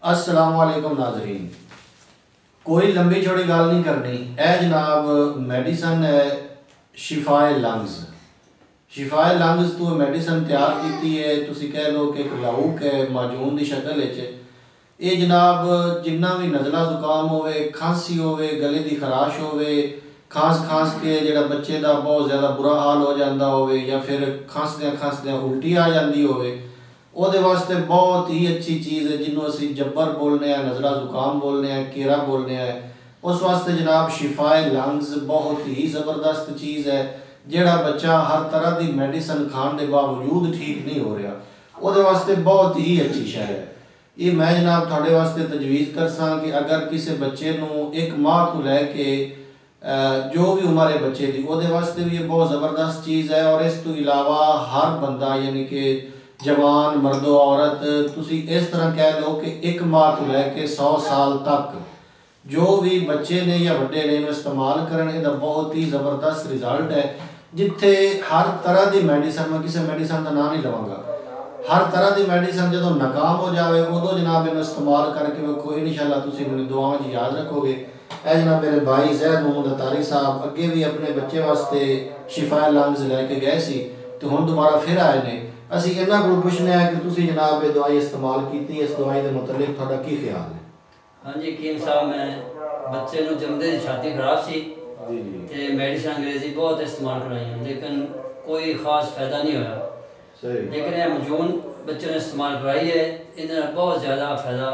अस्सलाम वालेकुम नाज़रीन। कोई लंबी चौड़ी गल नहीं करनी। ए जनाब मेडिसन है शिफाए लंग्स। शिफाए लंग्स तो मेडिसन तैयार की है, तुसी कह लो कि एक लाउक है माजून की शक्ल ये जनाब जिन्ना भी नज़ला जुकाम होवे, खांसी होवे, गले की खराश होवे, खांस के जो बच्चे का बहुत ज़्यादा बुरा हाल हो जाता होवे या फिर खांसद्या उल्टी आ जाती होवे, ਉਹਦੇ वास्ते बहुत ही अच्छी चीज़ है जिन्हों असी जब्बर बोलने हैं, नज़ला जुकाम बोलने हैं, केरा बोलने हैं। उस वास्ते जनाब शिफाए लंग्स बहुत ही ज़बरदस्त चीज़ है। जेड़ा बच्चा हर तरह की मेडिसन खाने के बावजूद ठीक नहीं हो रहा, वो वास्ते बहुत ही अच्छी शय है। ये मैं जनाब थोड़े वास्ते तजवीज़ करसा कि अगर किसी बच्चे को एक माह तो लैके जो भी उम्र है बच्चे की, वो वास्ते भी ये बहुत ज़बरदस्त चीज़ है। और इस तो इलावा हर बंदा यानी कि जवान मर्दो औरत तुसी इस तरह कह लो कि एक माह तो लैके 100 साल तक जो भी बच्चे ने या बड़े ने इस्तेमाल करने का बहुत ही ज़बरदस्त रिजल्ट है। जिथे हर तरह की मेडिसन, मैं किसी मेडिसन का नाम नहीं लवांगा, हर तरह की मेडिसन जो नाकाम हो जाए उदो जनाब इन इस्तेमाल करके वेखो, इंशाअल्लाह तुसी मेरी दुआओं में याद रखोगे। ए जनाब मेरे भाई ज़ैद मोहम्मद अतारी साहब अगे भी अपने बच्चे वास्ते शिफाए लंग्स लैके गए सी तो हुण दोबारा फिर आए ने। असी इन्हां कोल पुछने हैं कि तुसी जनाब ये दवाई इस्तेमाल की, इस दवाई के मुतलिक तुहाडा की ख्याल है? हाँ जी कीम साहब, मैं बच्चे को जमदे छाती खराब सी ते मेडिसिन अंग्रेजी बहुत इस्तेमाल कराई लेकिन कोई खास फायदा नहीं होया। लेकिन यह मजून बच्चे ने इस्तेमाल कराई है, इन्हें बहुत ज़्यादा फायदा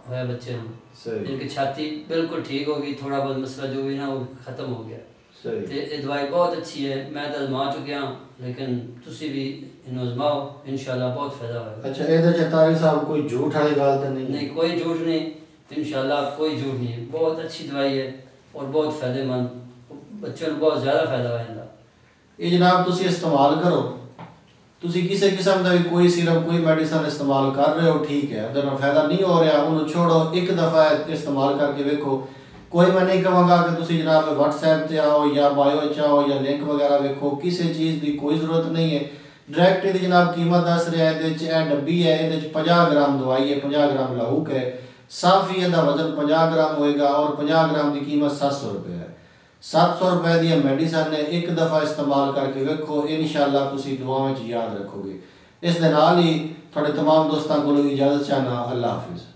होया बच्चे को। इनकी छाती बिल्कुल ठीक होगी, थोड़ा बहुत मसला जो भी ना वो ख़त्म हो गया। ये दवाई बहुत अच्छी है, मैं तो आजमा चुकिया, लेकिन तुसी भी इन्हें आजमाओ, इंशाल्लाह बहुत फायदा होगा। अच्छा, ये तारी साहब कोई झूठ वाली गल तो नहीं? नहीं, कोई झूठ नहीं, इंशाल्लाह कोई झूठ नहीं है। बहुत अच्छी दवाई है और बहुत फायदेमंद, बच्चों को बहुत ज़्यादा फायदा होगा। ये जनाब तुसी इस्तेमाल करो, तुसी किसी किस्म का भी कोई सिरप कोई मेडिसिन इस्तेमाल कर रहे हो, ठीक है, अगर फायदा नहीं हो रहा उन्होंने छोड़ो, एक दफ़ा इस्तेमाल करके देखो। कोई मैं नहीं कहूँगा कि तुसी जनाब व्हाट्सएप से आओ या बायो चाहो या लिंक वगैरह देखो, किसी चीज़ की कोई ज़रूरत नहीं है। डायरैक्ट ये जनाब कीमत दस रहा है, ये डब्बी है, ये 50 ग्राम दवाई है, 50 ग्राम लाउक है, साफी का वजन 50 ग्राम होएगा और 50 ग्राम की कीमत 700 रुपये है। 700 रुपये की मेडिसन है, एक दफ़ा इस्तेमाल करके वेखो, इंशाअल्लाह तुसी दुआओं में याद रखोगे। इस दे नाल ही थोड़े तमाम दोस्तों को इजाज़त चाहना। अल्लाह हाफिज़।